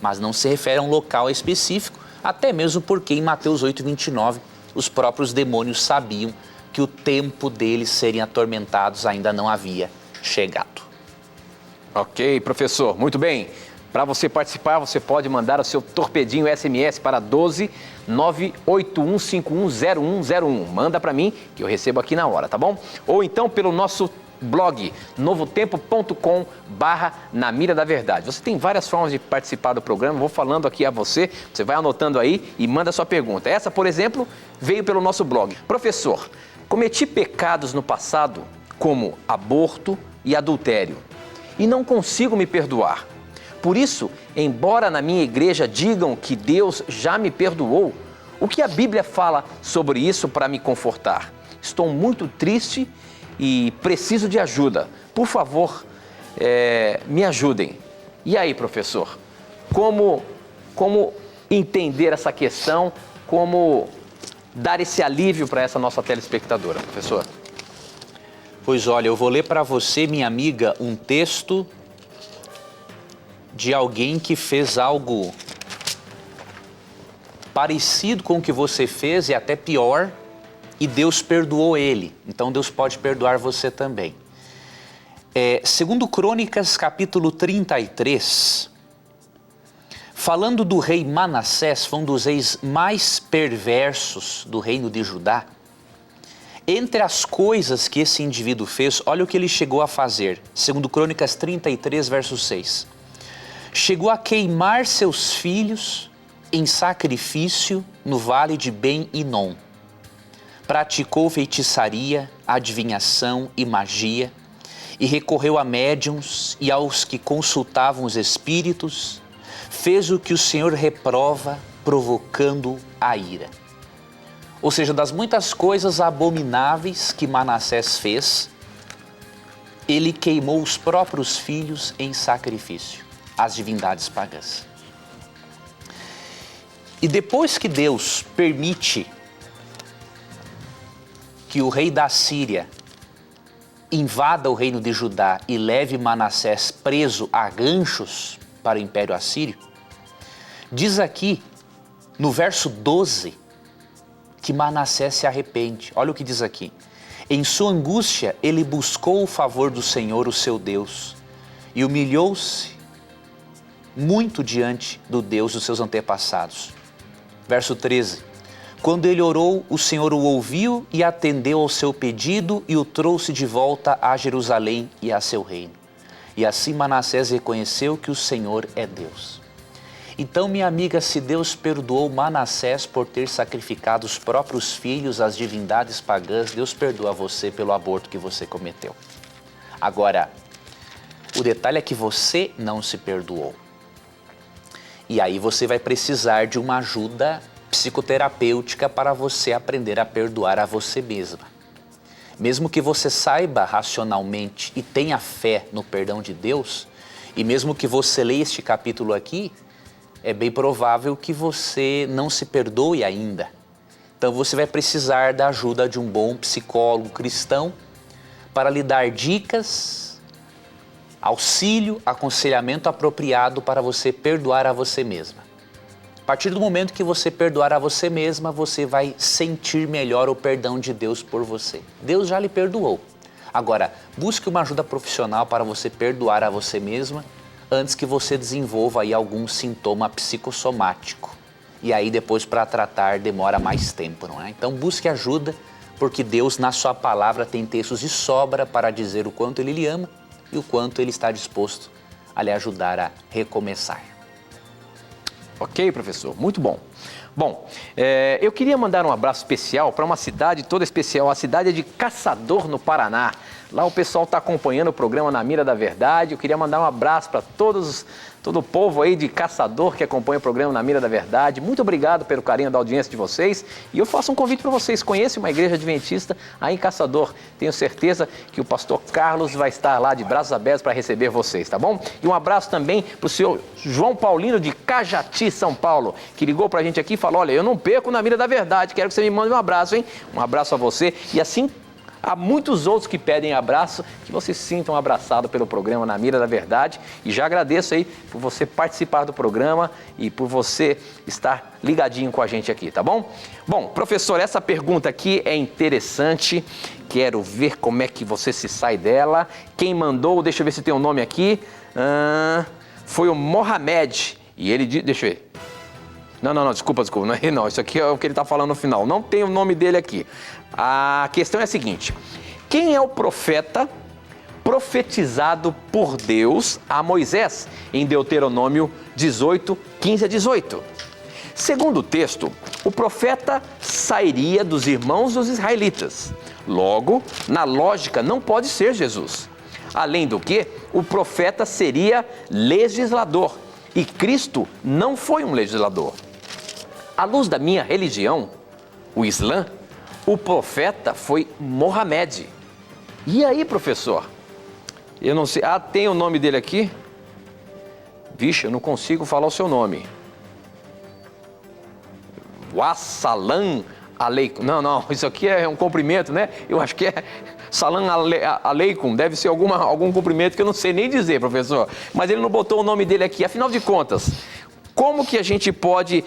[SPEAKER 2] Mas não se refere a um local específico, até mesmo porque em Mateus 8, 29, os próprios demônios sabiam que o tempo deles serem atormentados ainda não havia chegado.
[SPEAKER 1] Ok, professor, muito bem. Para você participar, você pode mandar o seu torpedinho SMS para 12 981510101. Manda para mim que eu recebo aqui na hora, tá bom? Ou então pelo nosso blog novotempo.com/Na Mira da Verdade. Você tem várias formas de participar do programa, vou falando aqui a você, você vai anotando aí e manda a sua pergunta. Essa, por exemplo, veio pelo nosso blog. Professor, cometi pecados no passado como aborto e adultério e não consigo me perdoar. Por isso, embora na minha igreja digam que Deus já me perdoou, o que a Bíblia fala sobre isso para me confortar? Estou muito triste e preciso de ajuda. Por favor, me ajudem. E aí, professor, como entender essa questão, como dar esse alívio para essa nossa telespectadora, professor?
[SPEAKER 2] Pois olha, eu vou ler para você, minha amiga, um texto de alguém que fez algo parecido com o que você fez e até pior, e Deus perdoou ele. Então Deus pode perdoar você também. Segundo Crônicas, capítulo 33, falando do rei Manassés, foi um dos reis mais perversos do reino de Judá. Entre as coisas que esse indivíduo fez, olha o que ele chegou a fazer. Segundo Crônicas 33, verso 6. Chegou a queimar seus filhos em sacrifício no vale de Ben-Hinom. Praticou feitiçaria, adivinhação e magia, e recorreu a médiuns e aos que consultavam os espíritos, fez o que o Senhor reprova, provocando a ira. Ou seja, das muitas coisas abomináveis que Manassés fez, ele queimou os próprios filhos em sacrifício às divindades pagãs. E depois que Deus permite que o rei da Síria invada o reino de Judá e leve Manassés preso a ganchos para o Império Assírio, diz aqui, no verso 12, que Manassés se arrepende. Olha o que diz aqui. Em sua angústia, ele buscou o favor do Senhor, o seu Deus, e humilhou-se muito diante do Deus dos seus antepassados. Verso 13. Quando ele orou, o Senhor o ouviu e atendeu ao seu pedido e o trouxe de volta a Jerusalém e a seu reino. E assim Manassés reconheceu que o Senhor é Deus. Então, minha amiga, se Deus perdoou Manassés por ter sacrificado os próprios filhos às divindades pagãs, Deus perdoa você pelo aborto que você cometeu. Agora, o detalhe é que você não se perdoou. E aí você vai precisar de uma ajuda psicoterapêutica para você aprender a perdoar a você mesma. Mesmo que você saiba racionalmente e tenha fé no perdão de Deus, e mesmo que você leia este capítulo aqui, é bem provável que você não se perdoe ainda. Então você vai precisar da ajuda de um bom psicólogo cristão para lhe dar dicas, auxílio, aconselhamento apropriado para você perdoar a você mesma. A partir do momento que você perdoar a você mesma, você vai sentir melhor o perdão de Deus por você. Deus já lhe perdoou. Agora, busque uma ajuda profissional para você perdoar a você mesma antes que você desenvolva aí algum sintoma psicossomático. E aí depois para tratar demora mais tempo, não é? Então busque ajuda, porque Deus na sua palavra tem textos de sobra para dizer o quanto Ele lhe ama e o quanto Ele está disposto a lhe ajudar a recomeçar.
[SPEAKER 1] Ok, professor, muito bom. Bom, eu queria mandar um abraço especial para uma cidade toda especial. A cidade é de Caçador, no Paraná. Lá o pessoal está acompanhando o programa Na Mira da Verdade. Eu queria mandar um abraço para todo o povo aí de Caçador que acompanha o programa Na Mira da Verdade. Muito obrigado pelo carinho da audiência de vocês. E eu faço um convite para vocês. Conheçam uma igreja adventista aí em Caçador. Tenho certeza que o pastor Carlos vai estar lá de braços abertos para receber vocês, tá bom? E um abraço também para o senhor João Paulino de Cajati, São Paulo, que ligou para a gente aqui e falou: olha, eu não perco Na Mira da Verdade. Quero que você me mande um abraço, hein? Um abraço a você. E assim, há muitos outros que pedem abraço, que vocês se sintam abraçados pelo programa Na Mira da Verdade. E já agradeço aí por você participar do programa e por você estar ligadinho com a gente aqui, tá bom? Bom, professor, essa pergunta aqui é interessante. Quero ver como é que você se sai dela. Quem mandou, deixa eu ver se tem um nome aqui. Foi o Mohamed. E ele disse, deixa eu ver. Não, desculpa, não, isso aqui é o que ele está falando no final, não tem o nome dele aqui. A questão é a seguinte: quem é o profeta profetizado por Deus a Moisés em Deuteronômio 18, 15 a 18? Segundo o texto, o profeta sairia dos irmãos dos israelitas. Logo, na lógica, não pode ser Jesus. Além do que, o profeta seria legislador e Cristo não foi um legislador. À luz da minha religião, o Islã, o profeta foi Mohamed. E aí, professor? Eu não sei. Tem o nome dele aqui? Vixe, eu não consigo falar o seu nome. Wassalam aleikum. Não, isso aqui é um cumprimento, né? Eu acho que é salam aleikum. Deve ser algum cumprimento que eu não sei nem dizer, professor. Mas ele não botou o nome dele aqui. Afinal de contas, como que a gente pode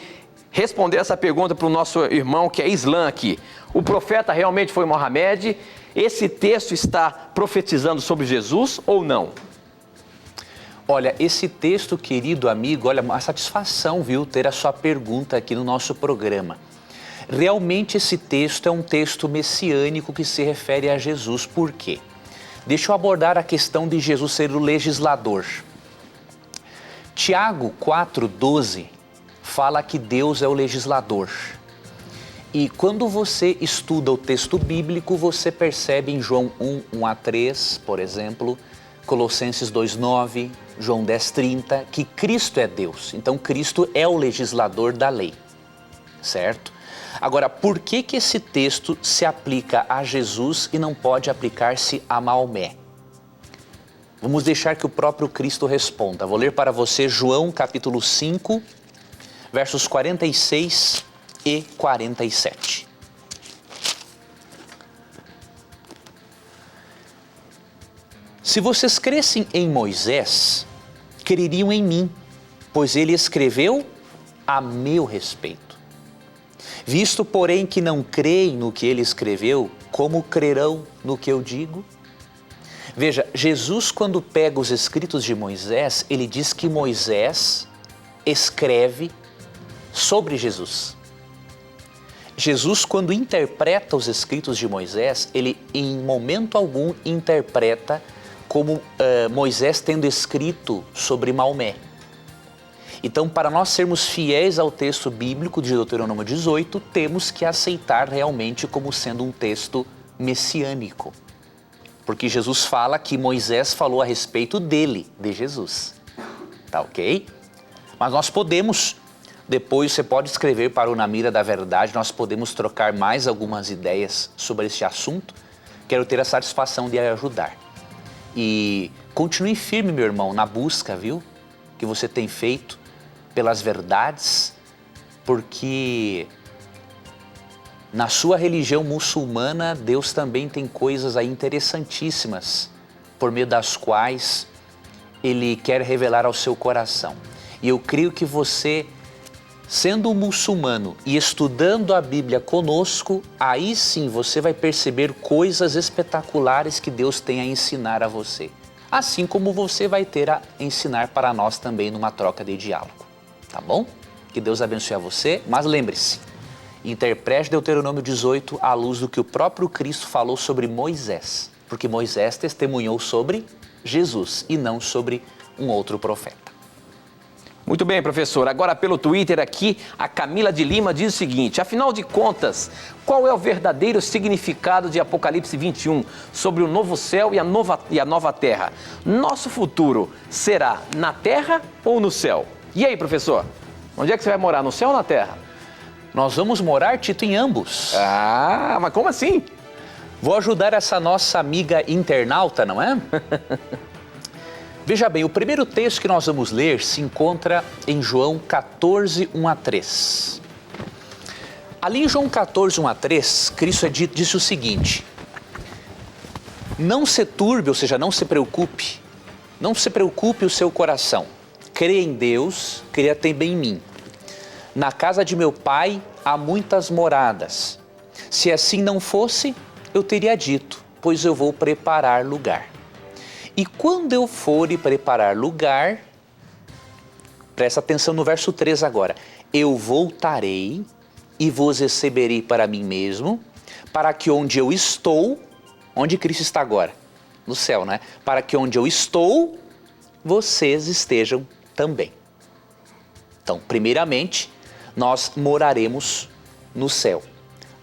[SPEAKER 1] responder essa pergunta para o nosso irmão que é Islã aqui? O profeta realmente foi Mohamed? Esse texto está profetizando sobre Jesus ou não?
[SPEAKER 2] Olha, esse texto, querido amigo, olha, uma satisfação, viu, ter a sua pergunta aqui no nosso programa. Realmente esse texto é um texto messiânico que se refere a Jesus. Por quê? Deixa eu abordar a questão de Jesus ser o legislador. Tiago 4,12 fala que Deus é o legislador. E quando você estuda o texto bíblico, você percebe em João 1, 1 a 3, por exemplo, Colossenses 2,9, João 10,30, que Cristo é Deus. Então Cristo é o legislador da lei, certo? Agora, por que esse texto se aplica a Jesus e não pode aplicar-se a Maomé? Vamos deixar que o próprio Cristo responda. Vou ler para você João capítulo 5, versos 46 e 47. Se vocês crescem em Moisés, creriam em mim, pois ele escreveu a meu respeito. Visto, porém, que não creem no que ele escreveu, como crerão no que eu digo? Veja, Jesus, quando pega os escritos de Moisés, ele diz que Moisés escreve sobre Jesus. Jesus, quando interpreta os escritos de Moisés, ele em momento algum interpreta como Moisés tendo escrito sobre Maomé. Então, para nós sermos fiéis ao texto bíblico de Deuteronômio 18, temos que aceitar realmente como sendo um texto messiânico. Porque Jesus fala que Moisés falou a respeito dele, de Jesus. Tá ok? Mas nós podemos, depois você pode escrever para o Na Mira da Verdade, nós podemos trocar mais algumas ideias sobre este assunto. Quero ter a satisfação de ajudar. E continue firme, meu irmão, na busca, viu? Que você tem feito pelas verdades, porque na sua religião muçulmana, Deus também tem coisas aí interessantíssimas, por meio das quais Ele quer revelar ao seu coração. E eu creio que você, sendo um muçulmano e estudando a Bíblia conosco, aí sim você vai perceber coisas espetaculares que Deus tem a ensinar a você. Assim como você vai ter a ensinar para nós também numa troca de diálogo. Tá bom? Que Deus abençoe a você, mas lembre-se, interprete Deuteronômio 18 à luz do que o próprio Cristo falou sobre Moisés, porque Moisés testemunhou sobre Jesus e não sobre um outro profeta.
[SPEAKER 1] Muito bem, professor. Agora pelo Twitter aqui, a Camila de Lima diz o seguinte: afinal de contas, qual é o verdadeiro significado de Apocalipse 21 sobre o novo céu e a nova terra? Nosso futuro será na terra ou no céu? E aí, professor? Onde é que você vai morar, no céu ou na terra?
[SPEAKER 2] Nós vamos morar, Tito, em ambos.
[SPEAKER 1] Ah, mas como assim?
[SPEAKER 2] Vou ajudar essa nossa amiga internauta, não é? Veja bem, o primeiro texto que nós vamos ler se encontra em João 14, 1 a 3. Ali em João 14, 1 a 3, Cristo disse o seguinte: não se turbe, ou seja, não se preocupe o seu coração. Creia em Deus, creia também em mim. Na casa de meu pai há muitas moradas. Se assim não fosse, eu teria dito, pois eu vou preparar lugar. E quando eu for e preparar lugar, presta atenção no verso 3 agora, eu voltarei e vos receberei para mim mesmo, para que onde eu estou, onde Cristo está agora? No céu, né? Para que onde eu estou, vocês estejam também. Então, primeiramente, nós moraremos no céu.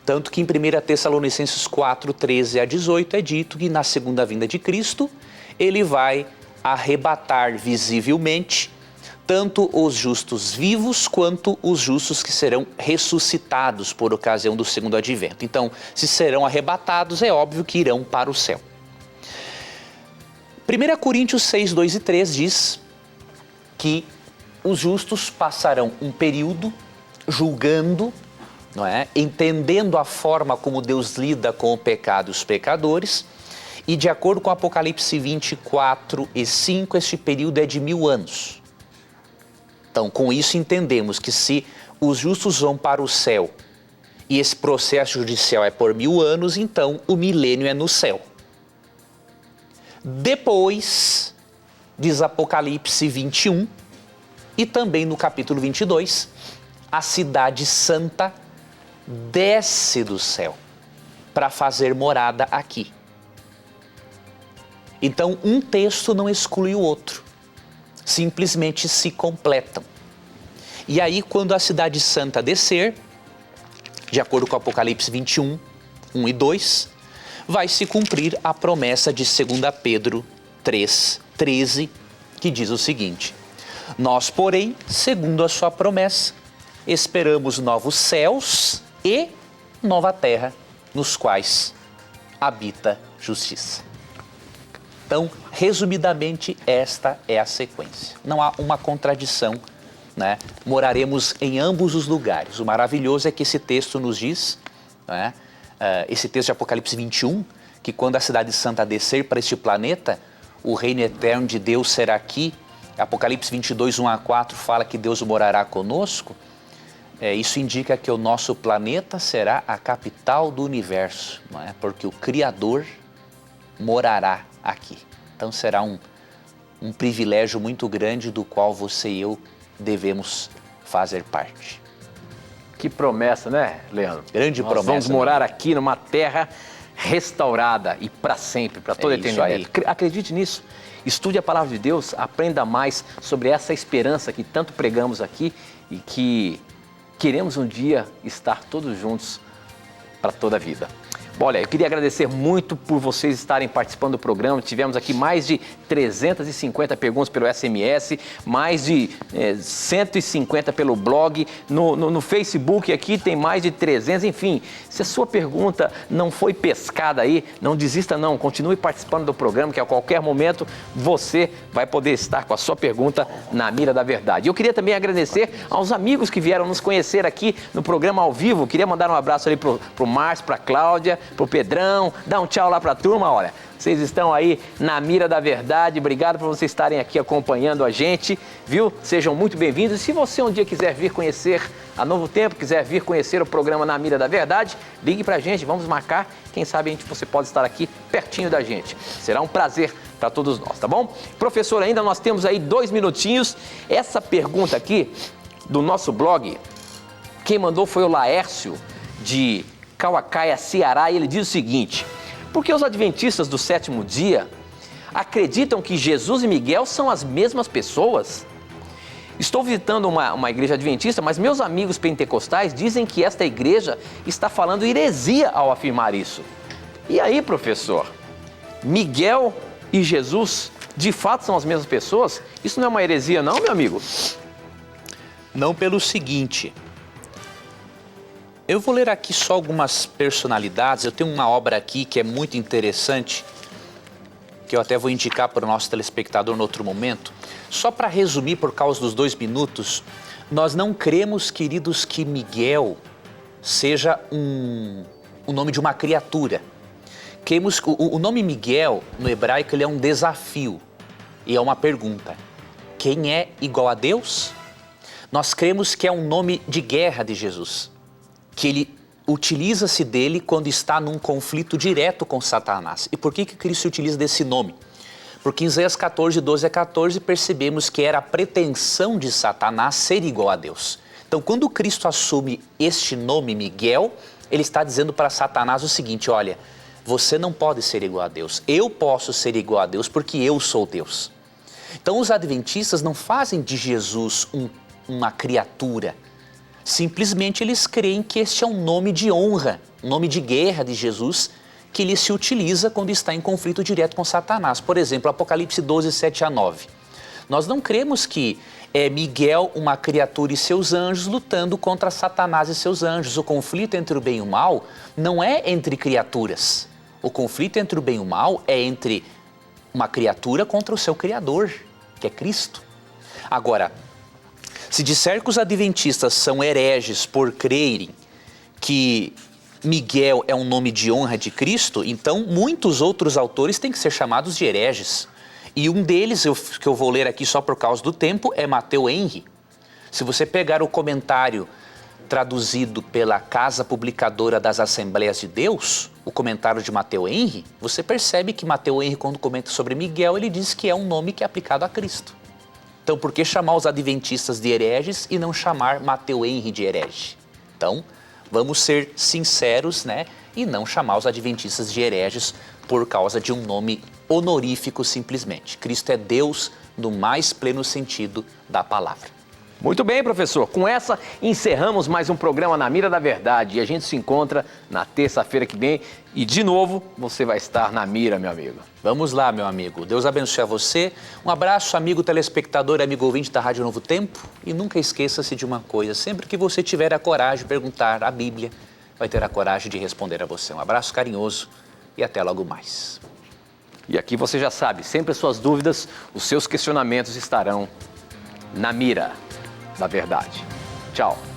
[SPEAKER 2] Tanto que em 1 Tessalonicenses 4, 13 a 18 é dito que na segunda vinda de Cristo, Ele vai arrebatar visivelmente tanto os justos vivos quanto os justos que serão ressuscitados por ocasião do segundo advento. Então, se serão arrebatados, é óbvio que irão para o céu. 1 Coríntios 6, 2 e 3 diz que os justos passarão um período julgando, não é? Entendendo a forma como Deus lida com o pecado e os pecadores, e de acordo com Apocalipse 24 e 5, este período é de 1000 anos. Então, com isso entendemos que se os justos vão para o céu e esse processo judicial é por 1000 anos, então o milênio é no céu. Depois, diz Apocalipse 21, e também no capítulo 22, a cidade santa desce do céu para fazer morada aqui. Então, um texto não exclui o outro, simplesmente se completam. E aí, quando a cidade santa descer, de acordo com Apocalipse 21, 1 e 2, vai se cumprir a promessa de 2 Pedro 3, 13, que diz o seguinte: nós, porém, segundo a sua promessa, esperamos novos céus e nova terra, nos quais habita justiça. Então, resumidamente, esta é a sequência. Não há uma contradição, né? Moraremos em ambos os lugares. O maravilhoso é que esse texto nos diz, né? Esse texto de Apocalipse 21, que quando a cidade santa descer para este planeta, o reino eterno de Deus será aqui. Apocalipse 22, 1 a 4 fala que Deus morará conosco. Isso indica que o nosso planeta será a capital do universo, não é? Porque o Criador morará aqui. Então será um privilégio muito grande do qual você e eu devemos fazer parte.
[SPEAKER 1] Que promessa, né, Leandro?
[SPEAKER 2] Grande promessa.
[SPEAKER 1] Vamos morar aqui numa terra restaurada e para sempre, para toda a eternidade. Acredite nisso. Estude a palavra de Deus, aprenda mais sobre essa esperança que tanto pregamos aqui e que queremos um dia estar todos juntos para toda a vida. Bom, olha, eu queria agradecer muito por vocês estarem participando do programa. Tivemos aqui mais de 350 perguntas pelo SMS, mais de 150 pelo blog, no Facebook aqui tem mais de 300, enfim. Se a sua pergunta não foi pescada aí, não desista não, continue participando do programa, que a qualquer momento você vai poder estar com a sua pergunta na mira da verdade. Eu queria também agradecer aos amigos que vieram nos conhecer aqui no programa ao vivo. Queria mandar um abraço ali pro Márcio, pra Cláudia, pro Pedrão, dá um tchau lá pra turma, olha. Vocês estão aí na mira da verdade, obrigado por vocês estarem aqui acompanhando a gente, viu? Sejam muito bem-vindos. E se você um dia quiser vir conhecer a Novo Tempo, quiser vir conhecer o programa Na Mira da Verdade, ligue pra gente, vamos marcar, quem sabe você pode estar aqui pertinho da gente. Será um prazer para todos nós, tá bom? Professor, ainda nós temos aí 2 minutinhos. Essa pergunta aqui do nosso blog, quem mandou foi o Laércio, de Cauacaia, Ceará, e ele diz o seguinte: por que os adventistas do 7º dia acreditam que Jesus e Miguel são as mesmas pessoas? Estou visitando uma igreja adventista, mas meus amigos pentecostais dizem que esta igreja está falando heresia ao afirmar isso. E aí, professor, Miguel e Jesus de fato são as mesmas pessoas? Isso não é uma heresia não, meu amigo?
[SPEAKER 2] Não, pelo seguinte... Eu vou ler aqui só algumas personalidades. Eu tenho uma obra aqui que é muito interessante, que eu até vou indicar para o nosso telespectador no outro momento. Só para resumir, por causa dos 2 minutos, nós não cremos, queridos, que Miguel seja o nome de uma criatura. Cremos, o nome Miguel, no hebraico, ele é um desafio e é uma pergunta. Quem é igual a Deus? Nós cremos que é um nome de guerra de Jesus, que ele utiliza-se dele quando está num conflito direto com Satanás. E por que Cristo se utiliza desse nome? Porque em Isaías 14, 12 a 14, percebemos que era a pretensão de Satanás ser igual a Deus. Então, quando Cristo assume este nome, Miguel, ele está dizendo para Satanás o seguinte: olha, você não pode ser igual a Deus. Eu posso ser igual a Deus porque eu sou Deus. Então, os adventistas não fazem de Jesus uma criatura. Simplesmente eles creem que este é um nome de honra, um nome de guerra de Jesus, que ele se utiliza quando está em conflito direto com Satanás. Por exemplo, Apocalipse 12, 7 a 9. Nós não cremos que é Miguel, uma criatura e seus anjos, lutando contra Satanás e seus anjos. O conflito entre o bem e o mal não é entre criaturas. O conflito entre o bem e o mal é entre uma criatura contra o seu Criador, que é Cristo. Agora, se disser que os adventistas são hereges por crerem que Miguel é um nome de honra de Cristo, então muitos outros autores têm que ser chamados de hereges. E um deles, que eu vou ler aqui só por causa do tempo, é Matteo Henry. Se você pegar o comentário traduzido pela Casa Publicadora das Assembleias de Deus, o comentário de Matteo Henry, você percebe que Matteo Henry, quando comenta sobre Miguel, ele diz que é um nome que é aplicado a Cristo. Então, por que chamar os adventistas de hereges e não chamar Matteo Henry de herege? Então, vamos ser sinceros, né? E não chamar os adventistas de hereges por causa de um nome honorífico simplesmente. Cristo é Deus no mais pleno sentido da palavra.
[SPEAKER 1] Muito bem, professor. Com essa, encerramos mais um programa Na Mira da Verdade. E a gente se encontra na terça-feira que vem. E, de novo, você vai estar na mira, meu amigo.
[SPEAKER 2] Vamos lá, meu amigo. Deus abençoe a você. Um abraço, amigo telespectador e amigo ouvinte da Rádio Novo Tempo. E nunca esqueça-se de uma coisa. Sempre que você tiver a coragem de perguntar a Bíblia, vai ter a coragem de responder a você. Um abraço carinhoso e até logo mais.
[SPEAKER 1] E aqui você já sabe, sempre as suas dúvidas, os seus questionamentos estarão na mira da verdade. Tchau.